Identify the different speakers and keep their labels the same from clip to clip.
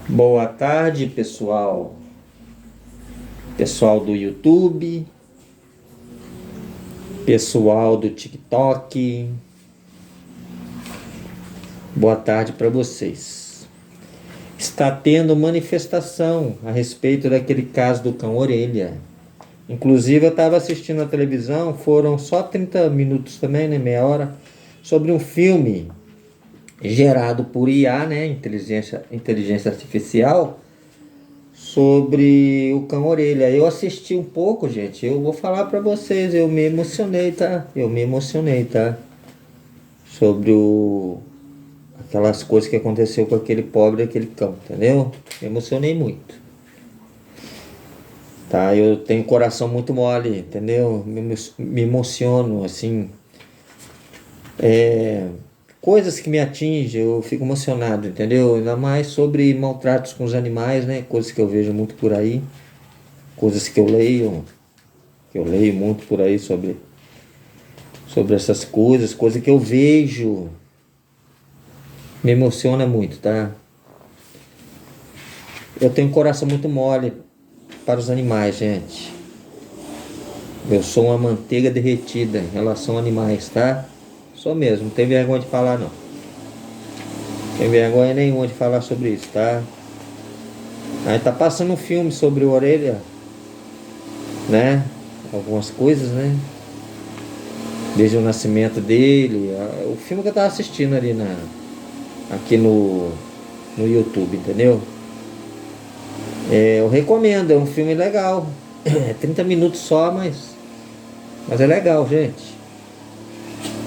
Speaker 1: Boa tarde, pessoal. Pessoal do YouTube, pessoal do TikTok. Boa tarde para vocês. Está tendo manifestação a respeito daquele caso do cão orelha. Inclusive eu estava assistindo a televisão, foram só 30 minutos também, né, meia hora, sobre um filme gerado por IA, né, inteligência artificial, sobre o cão orelha. Eu assisti um pouco, gente. Eu vou falar para vocês, eu me emocionei, tá? Eu me emocionei, tá? Sobre aquelas coisas que aconteceu com aquele pobre, aquele cão, entendeu? Me emocionei muito. Tá? Eu tenho coração muito mole, entendeu? Me emociono, assim. Coisas que me atingem, eu fico emocionado, entendeu? Ainda mais sobre maltratos com os animais, né? Coisas que eu vejo muito por aí, coisas que eu leio muito por aí sobre essas coisas, coisas que eu vejo, me emociona muito, tá? Eu tenho um coração muito mole para os animais, gente. Eu sou uma manteiga derretida em relação a animais, tá? Sou mesmo, não tem vergonha de falar não. Não tem vergonha nenhuma de falar sobre isso, tá? Aí tá passando um filme sobre o orelha, né? Algumas coisas, né? Desde o nascimento dele, o filme que eu tava assistindo ali aqui no YouTube, entendeu? Eu recomendo, é um filme legal. É 30 minutos só, mas é legal, gente.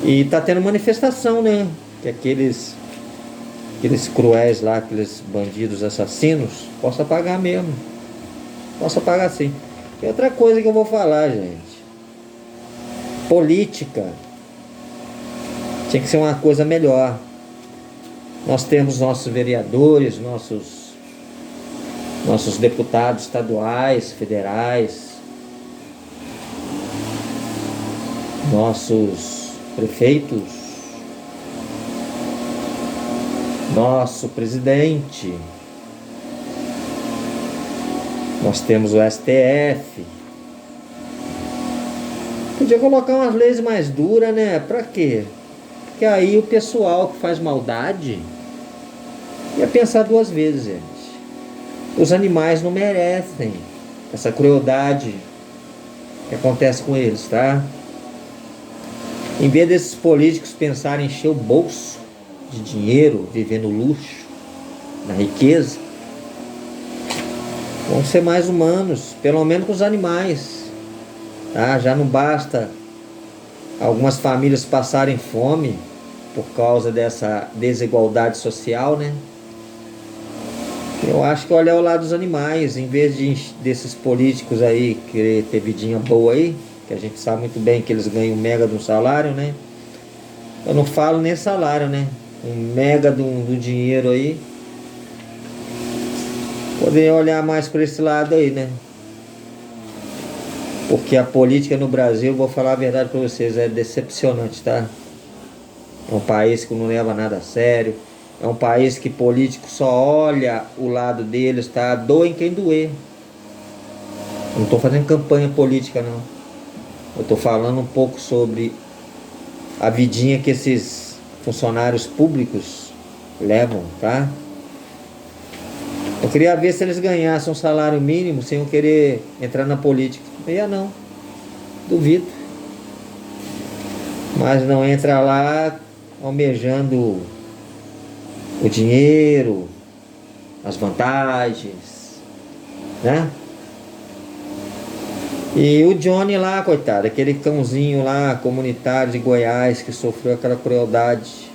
Speaker 1: E tá tendo manifestação, né? Que aqueles cruéis lá, aqueles bandidos assassinos, possa pagar mesmo. Possa pagar sim. E outra coisa que eu vou falar, gente. Política tinha que ser uma coisa melhor. Nós temos nossos vereadores, nossos deputados estaduais, federais, nossos prefeitos, nosso presidente, nós temos o STF. Podia colocar umas leis mais duras, né? Pra quê? Porque aí o pessoal que faz maldade ia pensar duas vezes, gente. Os animais não merecem essa crueldade que acontece com eles, tá? Em vez desses políticos pensarem em encher o bolso de dinheiro, viver no luxo, na riqueza, vão ser mais humanos, pelo menos com os animais, tá? Já não basta algumas famílias passarem fome por causa dessa desigualdade social, né? Eu acho que olhar o lado dos animais, em vez desses políticos aí querer ter vidinha boa aí, que a gente sabe muito bem que eles ganham um mega de um salário, né? Eu não falo nem salário, né? Um mega do dinheiro aí. Poderia olhar mais para esse lado aí, né? Porque a política no Brasil, vou falar a verdade para vocês, é decepcionante, tá? É um país que não leva nada a sério. É um país que político só olha o lado deles, tá? Doem quem doer. Eu não estou fazendo campanha política, não. Eu estou falando um pouco sobre a vidinha que esses funcionários públicos levam, tá? Eu queria ver se eles ganhassem um salário mínimo sem eu querer entrar na política. Eu ia não, duvido. Mas não entra lá almejando o dinheiro, as vantagens, né? E o Johnny lá, coitado, aquele cãozinho lá, comunitário de Goiás, que sofreu aquela crueldade.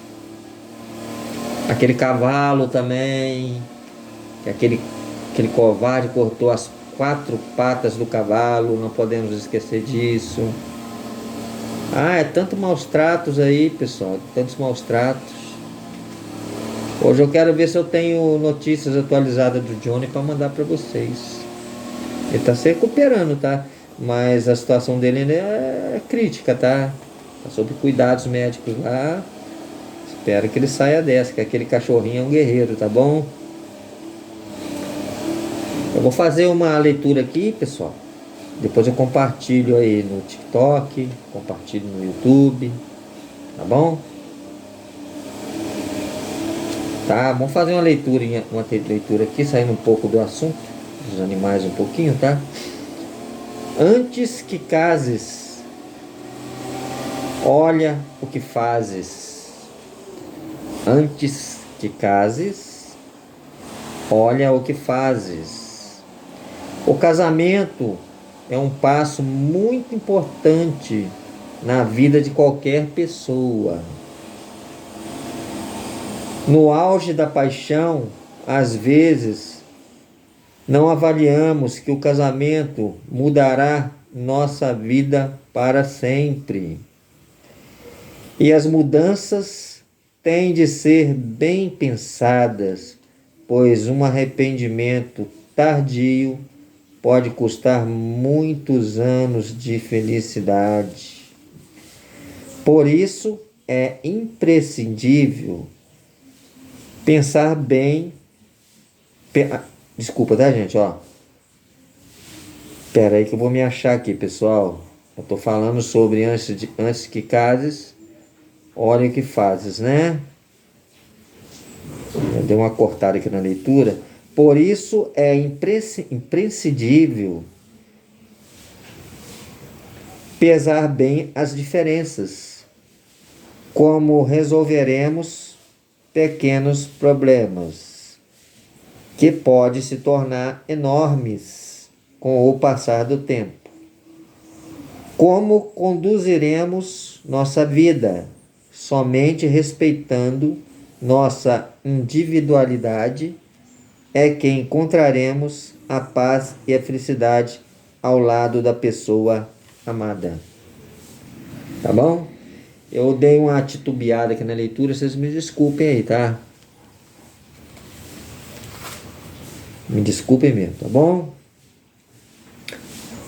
Speaker 1: Aquele cavalo também, que aquele covarde cortou as 4 patas do cavalo, não podemos esquecer disso. Ah, é tanto maus tratos aí, pessoal, tantos maus tratos. Hoje eu quero ver se eu tenho notícias atualizadas do Johnny para mandar para vocês. Ele está se recuperando, tá? Mas a situação dele ainda é crítica, tá? Tá sob cuidados médicos lá. Espero que ele saia dessa, que aquele cachorrinho é um guerreiro, tá bom? Eu vou fazer uma leitura aqui, pessoal. Depois eu compartilho aí no TikTok, compartilho no YouTube, tá bom? Tá, vamos fazer uma leitura aqui, saindo um pouco do assunto, dos animais um pouquinho, tá? Antes que cases, olha o que fazes. Antes que cases, olha o que fazes. O casamento é um passo muito importante na vida de qualquer pessoa. No auge da paixão, às vezes, não avaliamos que o casamento mudará nossa vida para sempre. E as mudanças têm de ser bem pensadas, pois um arrependimento tardio pode custar muitos anos de felicidade. Por isso, é imprescindível pensar bem. Desculpa, tá, gente? Ó. Pera aí que eu vou me achar aqui, pessoal. Eu tô falando sobre antes que cases, olha o que fazes, né? Eu dei uma cortada aqui na leitura. Por isso é imprescindível pesar bem as diferenças. Como resolveremos pequenos problemas que podem se tornar enormes com o passar do tempo. Como conduziremos nossa vida somente respeitando nossa individualidade é que encontraremos a paz e a felicidade ao lado da pessoa amada. Tá bom? Eu dei uma titubeada aqui na leitura, vocês me desculpem aí, tá? Me desculpem mesmo, tá bom?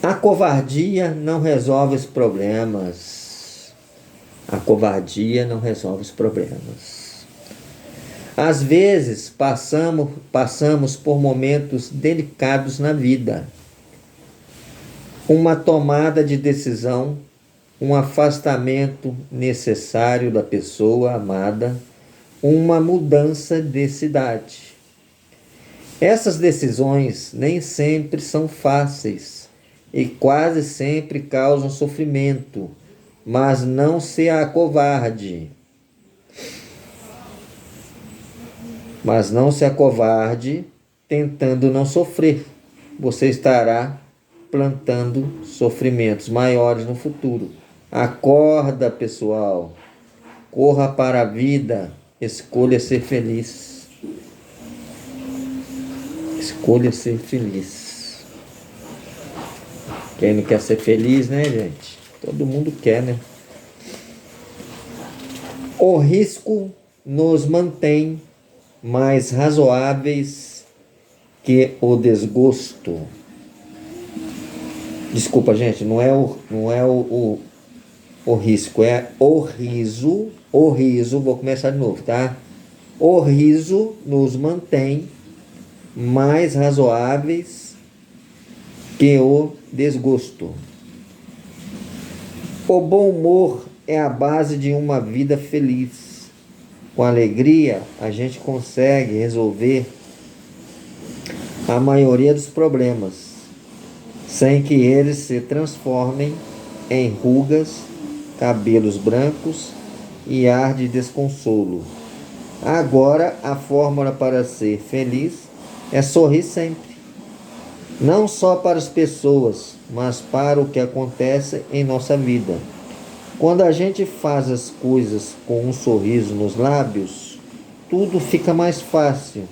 Speaker 1: A covardia não resolve os problemas. A covardia não resolve os problemas. Às vezes passamos por momentos delicados na vida. Uma tomada de decisão, um afastamento necessário da pessoa amada, uma mudança de cidade. Essas decisões nem sempre são fáceis e quase sempre causam sofrimento, mas não se acovarde. Mas não se acovarde tentando não sofrer. Você estará plantando sofrimentos maiores no futuro. Acorda, pessoal. Corra para a vida. Escolha ser feliz. Escolha ser feliz. Quem não quer ser feliz, né, gente? Todo mundo quer, né? O risco nos mantém mais razoáveis que o desgosto. Desculpa, gente, não é o risco, é o riso. O riso, vou começar de novo, tá? O riso nos mantém mais razoáveis que o desgosto. O bom humor é a base de uma vida feliz. Com alegria, a gente consegue resolver a maioria dos problemas, sem que eles se transformem em rugas, cabelos brancos e ar de desconsolo. Agora, a fórmula para ser feliz é sorrir sempre. Não só para as pessoas, mas para o que acontece em nossa vida. Quando a gente faz as coisas com um sorriso nos lábios, tudo fica mais fácil,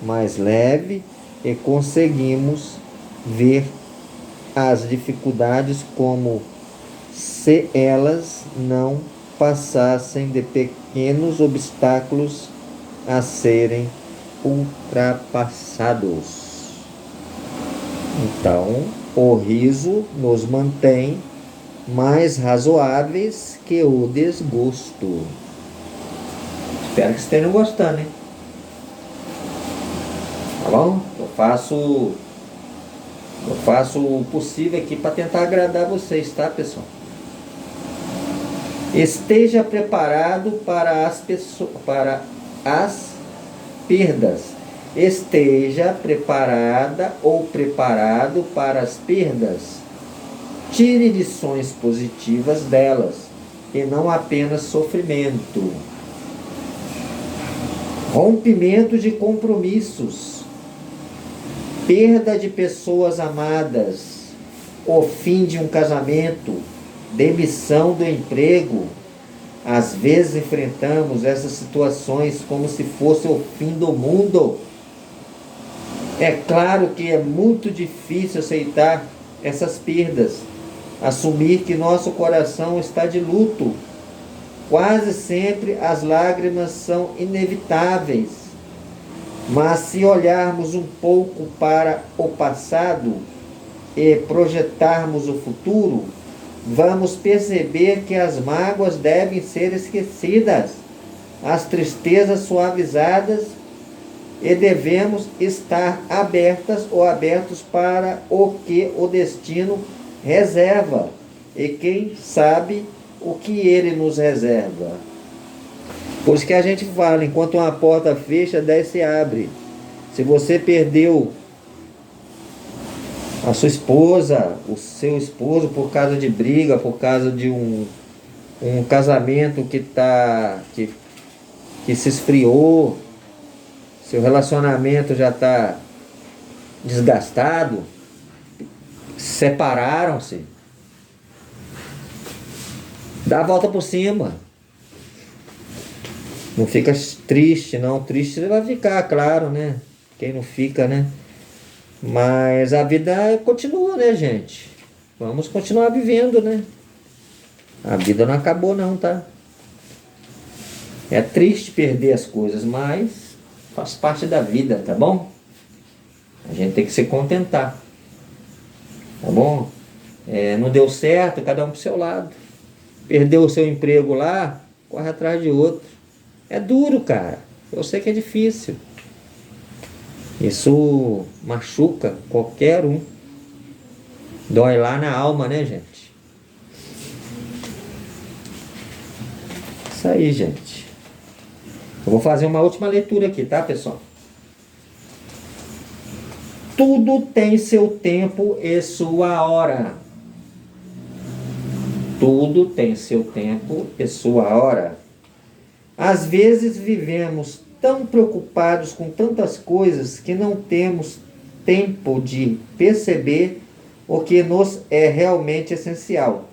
Speaker 1: mais leve e conseguimos ver as dificuldades como se elas não passassem de pequenos obstáculos a serem ultrapassados. Então, o riso nos mantém mais razoáveis que o desgosto. Espero que estejam gostando, hein? Tá bom? Eu faço Eu faço o possível aqui para tentar agradar vocês, tá, pessoal? Esteja preparado para as perdas. Esteja preparada ou preparado para as perdas. Tire lições positivas delas e não apenas sofrimento. Rompimento de compromissos. Perda de pessoas amadas. O fim de um casamento. Demissão do emprego. Às vezes enfrentamos essas situações como se fosse o fim do mundo. É claro que é muito difícil aceitar essas perdas, assumir que nosso coração está de luto. Quase sempre as lágrimas são inevitáveis, mas se olharmos um pouco para o passado e projetarmos o futuro, vamos perceber que as mágoas devem ser esquecidas, as tristezas suavizadas, e devemos estar abertas ou abertos para o que o destino reserva. E quem sabe o que ele nos reserva. Por isso que a gente fala, enquanto uma porta fecha, 10 se abre. Se você perdeu a sua esposa, o seu esposo por causa de briga, por causa de um casamento que se esfriou, seu relacionamento já está desgastado, separaram-se, dá a volta por cima. Não fica triste, não. Triste você vai ficar, claro, né? Quem não fica, né? Mas a vida continua, né, gente? Vamos continuar vivendo, né? A vida não acabou não, tá? É triste perder as coisas, mas faz parte da vida, tá bom? A gente tem que se contentar. Tá bom? Não deu certo, cada um pro seu lado. Perdeu o seu emprego lá, corre atrás de outro. É duro, cara. Eu sei que é difícil. Isso machuca qualquer um. Dói lá na alma, né, gente? Isso aí, gente. Eu vou fazer uma última leitura aqui, tá, pessoal? Tudo tem seu tempo e sua hora. Tudo tem seu tempo e sua hora. Às vezes vivemos tão preocupados com tantas coisas que não temos tempo de perceber o que nos é realmente essencial.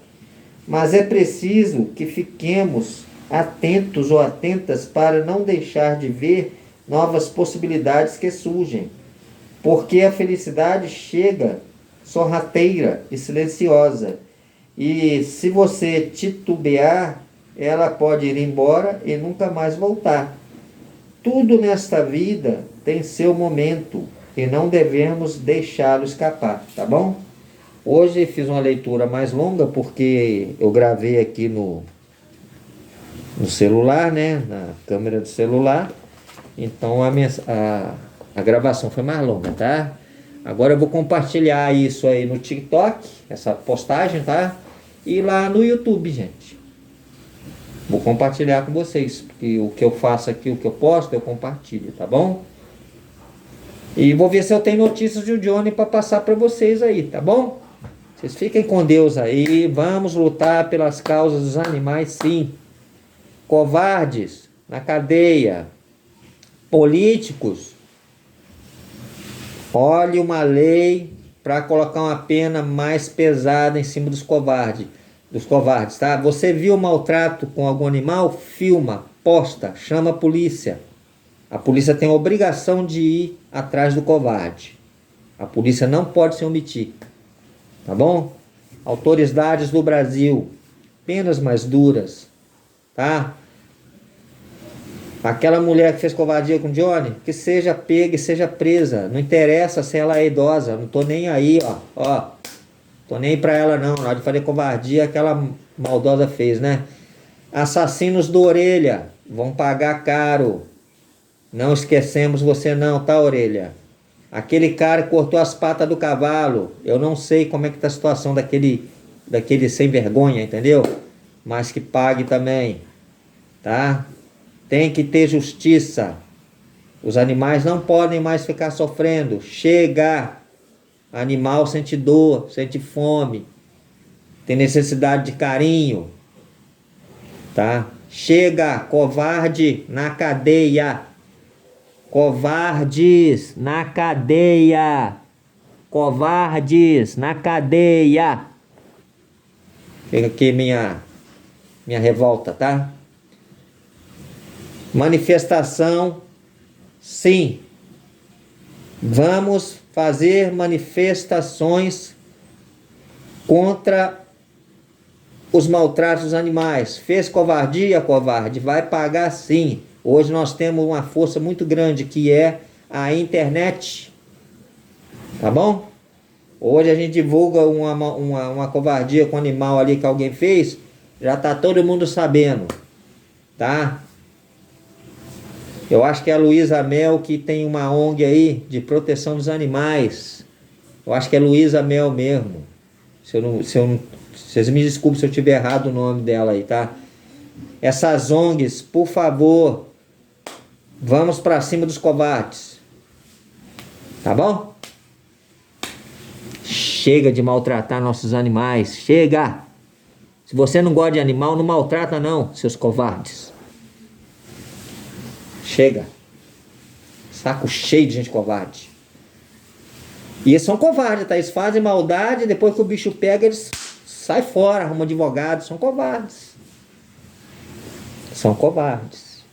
Speaker 1: Mas é preciso que fiquemos atentos ou atentas para não deixar de ver novas possibilidades que surgem. Porque a felicidade chega sorrateira e silenciosa. E se você titubear, ela pode ir embora e nunca mais voltar. Tudo nesta vida tem seu momento e não devemos deixá-lo escapar, tá bom? Hoje fiz uma leitura mais longa porque eu gravei aqui no celular, né? Na câmera do celular. Então a gravação foi mais longa, tá? Agora eu vou compartilhar isso aí no TikTok, essa postagem, tá? E lá no YouTube, gente. Vou compartilhar com vocês, porque o que eu faço aqui, o que eu posto, eu compartilho, tá bom? E vou ver se eu tenho notícias de Johnny para passar para vocês aí, tá bom? Vocês fiquem com Deus aí, vamos lutar pelas causas dos animais, sim. Covardes na cadeia, políticos, olhe uma lei para colocar uma pena mais pesada em cima dos covardes, tá? Você viu maltrato com algum animal? Filma, posta, chama a polícia. A polícia tem a obrigação de ir atrás do covarde. A polícia não pode se omitir, tá bom? Autoridades do Brasil, penas mais duras, tá? Aquela mulher que fez covardia com o Johnny, que seja pega e seja presa. Não interessa se ela é idosa. Não tô nem aí, ó. Tô nem aí pra ela não. Na hora de fazer covardia, aquela maldosa fez, né? Assassinos do Orelha vão pagar caro. Não esquecemos você não, tá, Orelha? Aquele cara que cortou as patas do cavalo, eu não sei como é que tá a situação daquele sem vergonha, entendeu? Mas que pague também, tá? Tem que ter justiça. Os animais não podem mais ficar sofrendo. Chega! Animal sente dor, sente fome, tem necessidade de carinho, tá? Chega, covarde na cadeia. Covardes na cadeia. Covardes na cadeia. Fica aqui minha revolta, tá? Manifestação, sim. Vamos fazer manifestações contra os maltratos dos animais. Fez covardia, covarde, vai pagar sim. Hoje nós temos uma força muito grande que é a internet. Tá bom? Hoje a gente divulga uma covardia com o animal ali que alguém fez, já tá todo mundo sabendo. Tá? Eu acho que é a Luísa Mel que tem uma ONG aí de proteção dos animais. Eu acho que é Luísa Mel mesmo. Vocês me desculpem se eu tiver errado o nome dela aí, tá? Essas ONGs, por favor, vamos pra cima dos covardes. Tá bom? Chega de maltratar nossos animais. Chega! Se você não gosta de animal, não maltrata não, seus covardes. Chega. Saco cheio de gente covarde. E eles são covardes, tá? Eles fazem maldade, depois que o bicho pega, eles saem fora, arrumam advogado. São covardes. São covardes.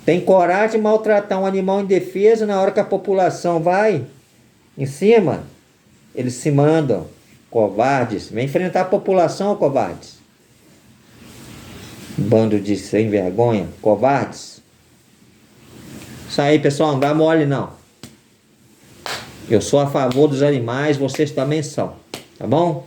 Speaker 1: Tem coragem de maltratar um animal indefeso na hora que a população vai em cima. Eles se mandam. Covardes. Vem enfrentar a população, covardes. Bando de sem vergonha. Covardes. Isso aí, pessoal, não dá mole não. Eu sou a favor dos animais, vocês também são, tá bom?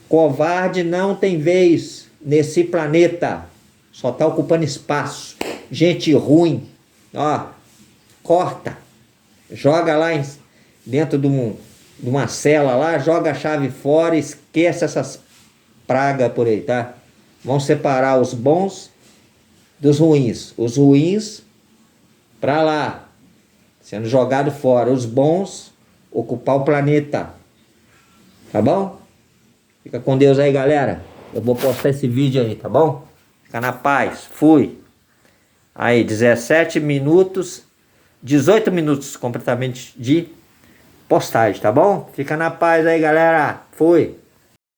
Speaker 1: Covarde não tem vez nesse planeta. Só tá ocupando espaço. Gente ruim, ó, corta. Joga lá dentro de uma cela lá, joga a chave fora, esquece essas pragas por aí, tá? Vamos separar os bons dos ruins. Os ruins pra lá, sendo jogado fora. Os bons, ocupar o planeta. Tá bom? Fica com Deus aí, galera. Eu vou postar esse vídeo aí, tá bom? Fica na paz. Fui. Aí, 17 minutos, 18 minutos completamente de postagem, tá bom? Fica na paz aí, galera. Fui.